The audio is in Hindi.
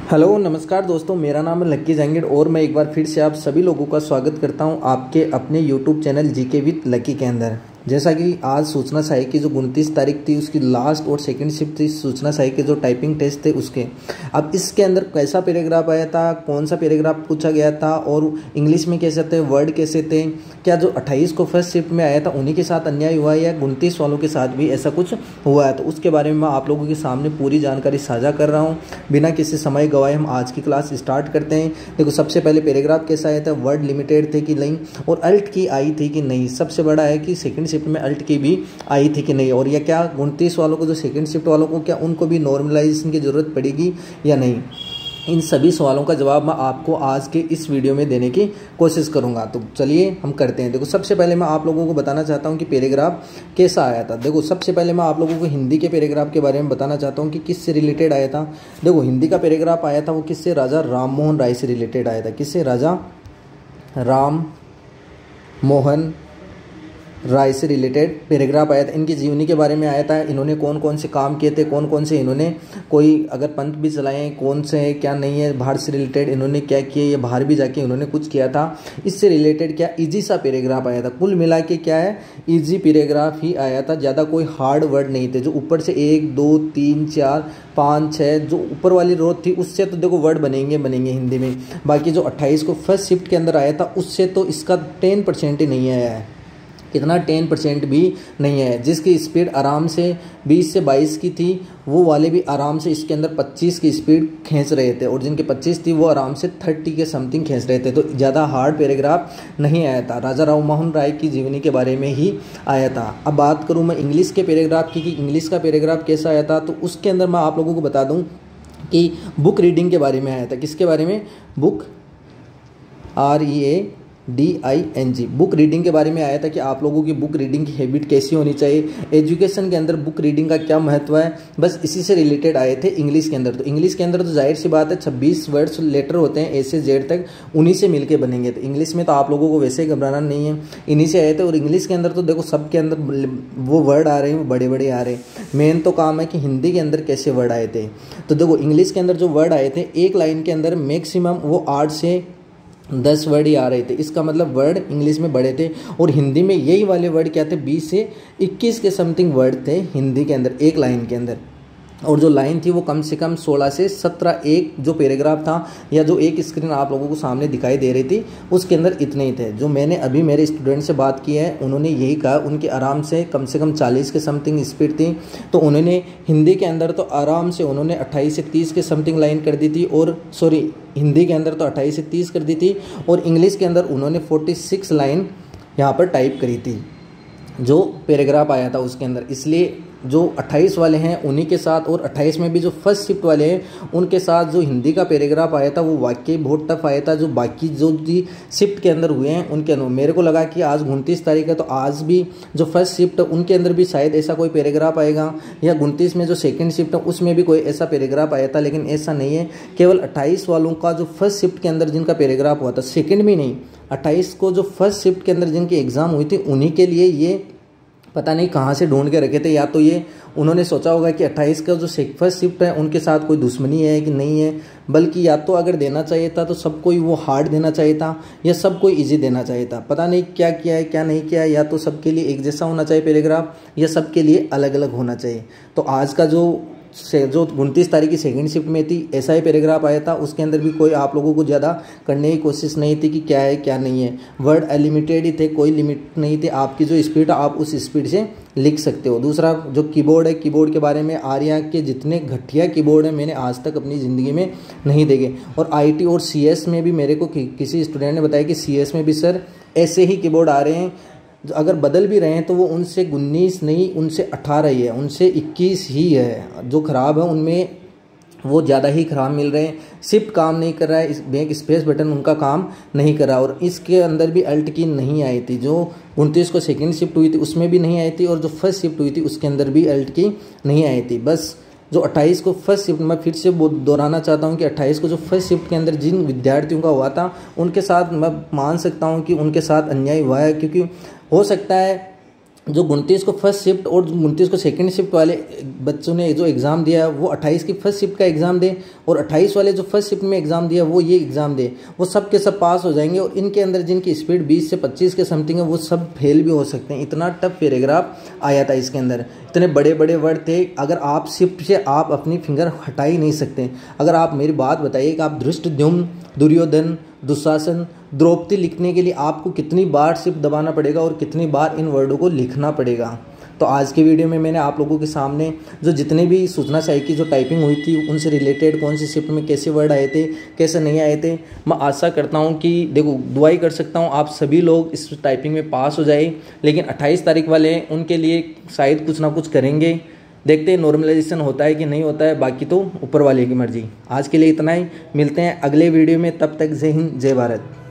हेलो नमस्कार दोस्तों, मेरा नाम है लक्की जैंगिड और मैं एक बार फिर से आप सभी लोगों का स्वागत करता हूं आपके अपने यूट्यूब चैनल जीके विद लक्की के अंदर। जैसा कि आज सूचना सहायक की जो 29 तारीख थी उसकी लास्ट और सेकंड शिफ्ट थी, सूचना सहायक के जो टाइपिंग टेस्ट थे उसके। अब इसके अंदर कैसा पैराग्राफ आया था, कौन सा पैराग्राफ पूछा गया था और इंग्लिश में कैसे थे, वर्ड कैसे थे, क्या जो 28 को फर्स्ट शिफ्ट में आया था उन्हीं के साथ अन्याय हुआ या 29 वालों के साथ भी ऐसा कुछ हुआ है, तो उसके बारे में मैं आप लोगों के सामने पूरी जानकारी साझा कर रहा हूँ। बिना किसी समय गवाए हम आज की क्लास स्टार्ट करते हैं। देखो, सबसे पहले पैराग्राफ कैसा आया था, वर्ड लिमिटेड थे कि नहीं और अल्ट की आई थी कि नहीं। सबसे बड़ा है कि सेकंड शिफ्ट में अल्ट की भी आई थी कि नहीं, और यह क्या 29 वालों को, जो सेकंड शिफ्ट वालों को, क्या उनको भी नॉर्मलाइजेशन की ज़रूरत पड़ेगी या नहीं। इन सभी सवालों का जवाब मैं आपको आज के इस वीडियो में देने की कोशिश करूंगा। तो चलिए हम करते हैं। देखो, सबसे पहले मैं आप लोगों को बताना चाहता हूं कि पैराग्राफ कैसा आया था। देखो, सबसे पहले मैं आप लोगों को हिंदी के पैराग्राफ के बारे में बताना चाहता हूं कि किससे रिलेटेड आया था। देखो, हिंदी का पैराग्राफ आया था वो किससे, राजा राम मोहन राय से रिलेटेड आया था। किससे, राजा राम मोहन राय से रिलेटेड पैराग्राफ आया था। इनकी जीवनी के बारे में आया था, इन्होंने कौन कौन से काम किए थे, कौन कौन से इन्होंने कोई अगर पंथ भी चलाए हैं, कौन से है क्या नहीं है, बाहर से रिलेटेड इन्होंने क्या किए या बाहर भी जाके इन्होंने कुछ किया था, इससे रिलेटेड क्या इजी सा पैराग्राफ आया था। कुल मिला के क्या है, इजी पैराग्राफ ही आया था, ज़्यादा कोई हार्ड वर्ड नहीं थे। जो ऊपर से 1 2 3 4 5 6 जो ऊपर वाली रो थी उससे तो देखो वर्ड बनेंगे हिंदी में। बाकी जो 28 को फर्स्ट शिफ्ट के अंदर आया था उससे तो इसका 10% ही नहीं आया है। कितना, 10% भी नहीं है। जिसकी स्पीड आराम से 20 से 22 की थी वो वाले भी आराम से इसके अंदर 25 की स्पीड खींच रहे थे, और जिनके 25 थी वो आराम से 30 के समथिंग खींच रहे थे। तो ज़्यादा हार्ड पैराग्राफ नहीं आया था, राजा राम मोहन राय की जीवनी के बारे में ही आया था। अब बात करूँ मैं इंग्लिश के पैराग्राफ की कि इंग्लिश का पैराग्राफ कैसा आया था, तो उसके अंदर मैं आप लोगों को बता दूँ कि बुक रीडिंग के बारे में आया था। किसके बारे में, बुक READING बुक रीडिंग के बारे में आया था कि आप लोगों की बुक रीडिंग की हैबिट कैसी होनी चाहिए, एजुकेशन के अंदर बुक रीडिंग का क्या महत्व है, बस इसी से रिलेटेड आए थे इंग्लिश के अंदर। तो इंग्लिश के अंदर तो जाहिर सी बात है 26 वर्ड्स लेटर होते हैं A से Z तक, उन्हीं से मिलके बनेंगे। तो इंग्लिश में तो आप लोगों को वैसे ही घबराना नहीं है, इन्हीं से आए थे। और इंग्लिश के अंदर तो देखो सबके अंदर वो वर्ड आ रहे हैं, वो बड़े बड़े आ रहे हैं। मेन तो काम है कि हिंदी के अंदर कैसे वर्ड आए थे। तो देखो, इंग्लिश के अंदर जो वर्ड आए थे एक लाइन के अंदर मैक्सिमम वो 8 से 10 वर्ड ही आ रहे थे। इसका मतलब वर्ड इंग्लिश में बड़े थे, और हिंदी में यही वाले वर्ड क्या थे, 20 से 21 के समथिंग वर्ड थे हिंदी के अंदर एक लाइन के अंदर। और जो लाइन थी वो कम से कम 16 से 17, एक जो पैराग्राफ था या जो एक स्क्रीन आप लोगों को सामने दिखाई दे रही थी उसके अंदर इतने ही थे। जो मैंने अभी मेरे स्टूडेंट से बात की है उन्होंने यही कहा, उनकी आराम से कम 40 के समथिंग स्पीड थी। तो उन्होंने हिंदी के अंदर तो आराम से उन्होंने 28 से 30 के समथिंग लाइन कर दी थी, और सॉरी हिंदी के अंदर तो 28 से 30 कर दी थी, और इंग्लिश के अंदर उन्होंने 46 लाइन यहाँ पर टाइप करी थी जो पैराग्राफ आया था उसके अंदर। इसलिए जो 28 वाले हैं उन्हीं के साथ, और 28 में भी जो फर्स्ट शिफ्ट वाले हैं उनके साथ जो हिंदी का पैराग्राफ आया था वो वाकई बहुत टफ आया था। जो बाकी जो जी शिफ्ट के अंदर हुए हैं उनके अंदर मेरे को लगा कि आज 29 तारीख है तो आज भी जो फर्स्ट शिफ्ट है उनके अंदर भी शायद ऐसा कोई पैराग्राफ आएगा, या 29 में जो सेकंड शिफ्ट है उसमें भी कोई ऐसा पैराग्राफ आया था, लेकिन ऐसा नहीं है। केवल 28 वालों का जो फर्स्ट शिफ्ट के अंदर जिनका पैराग्राफ हुआ था, सेकेंड में नहीं, 28 को जो फर्स्ट शिफ्ट के अंदर जिनकी एग्ज़ाम हुई थी उन्हीं के लिए ये पता नहीं कहाँ से ढूंढ के रखे थे। या तो ये उन्होंने सोचा होगा कि 28 का जो फर्स्ट शिफ्ट है उनके साथ कोई दुश्मनी है कि नहीं है, बल्कि या तो अगर देना चाहिए था तो सबको ही वो हार्ड देना चाहिए था या सबको इजी देना चाहिए था। पता नहीं क्या किया है क्या नहीं किया है, या तो सबके लिए एक जैसा होना चाहिए पैराग्राफ या सबके लिए अलग अलग होना चाहिए। तो आज का जो 29 तारीख की सेकंड शिफ्ट में थी ऐसा ही पैराग्राफ आया था, उसके अंदर भी कोई आप लोगों को ज़्यादा करने की कोशिश नहीं थी कि क्या है क्या नहीं है। वर्ड अनलिमिटेड ही थे, कोई लिमिट नहीं थी। आपकी जो स्पीड है आप उस स्पीड से लिख सकते हो। दूसरा जो कीबोर्ड है, कीबोर्ड के बारे में आर्या के जितने घटिया कीबोर्ड है मैंने आज तक अपनी ज़िंदगी में नहीं देखे। और IT और CS में भी मेरे को किसी स्टूडेंट ने बताया कि CS में भी सर ऐसे ही कीबोर्ड आ रहे हैं, अगर बदल भी रहे हैं तो वो उनसे 19 नहीं, उनसे 18 ही है, उनसे 21 ही है। जो ख़राब है उनमें वो ज़्यादा ही ख़राब मिल रहे हैं। शिफ्ट काम नहीं कर रहा है, इस बैक स्पेस बटन उनका काम नहीं कर रहा। और इसके अंदर भी अल्ट की नहीं आई थी। जो 29 को सेकंड शिफ्ट हुई थी उसमें भी नहीं आई थी, और जो फर्स्ट शिफ्ट हुई थी उसके अंदर भी अल्ट की नहीं आई थी। बस जो 28 को फर्स्ट शिफ्ट, मैं फिर से दोहराना चाहता हूँ कि 28 को जो फर्स्ट शिफ्ट के अंदर जिन विद्यार्थियों का हुआ था उनके साथ मैं मान सकता हूँ कि उनके साथ अन्याय हुआ है, क्योंकि हो सकता है जो 29 को फर्स्ट शिफ्ट और 29 को सेकंड शिफ्ट वाले बच्चों ने जो एग्ज़ाम दिया वो 28 की फर्स्ट शिफ्ट का एग्ज़ाम दें, और 28 वाले जो फर्स्ट शिफ्ट में एग्ज़ाम दिया वो ये एग्ज़ाम दे, वो सब के सब पास हो जाएंगे। और इनके अंदर जिनकी स्पीड 20 से 25 के समथिंग है वो सब फेल भी हो सकते हैं। इतना टफ पैराग्राफ आया था इसके अंदर, इतने बड़े बड़े वर्ड थे, अगर आप शिफ्ट से आप अपनी फिंगर हटा ही नहीं सकते। अगर आप मेरी बात बताइए कि आप धृष्टद्युम्न, दुर्योधन, दुशासन, द्रौपदी लिखने के लिए आपको कितनी बार शिफ्ट दबाना पड़ेगा और कितनी बार इन वर्डों को लिखना पड़ेगा। तो आज के वीडियो में मैंने आप लोगों के सामने जो जितने भी सूचना चाहिए की जो टाइपिंग हुई थी उनसे रिलेटेड कौन सी शिफ्ट में कैसे वर्ड आए थे, कैसे नहीं आए थे, मैं आशा करता हूं कि देखो दुआ ही कर सकता हूं आप सभी लोग इस टाइपिंग में पास हो जाए। लेकिन 28 तारीख वाले हैं उनके लिए शायद कुछ ना कुछ करेंगे, देखते हैं नॉर्मलाइजेशन होता है कि नहीं होता है, बाकी तो ऊपर वाले की मर्जी। आज के लिए इतना ही, मिलते हैं अगले वीडियो में, तब तक जय हिंद जय भारत।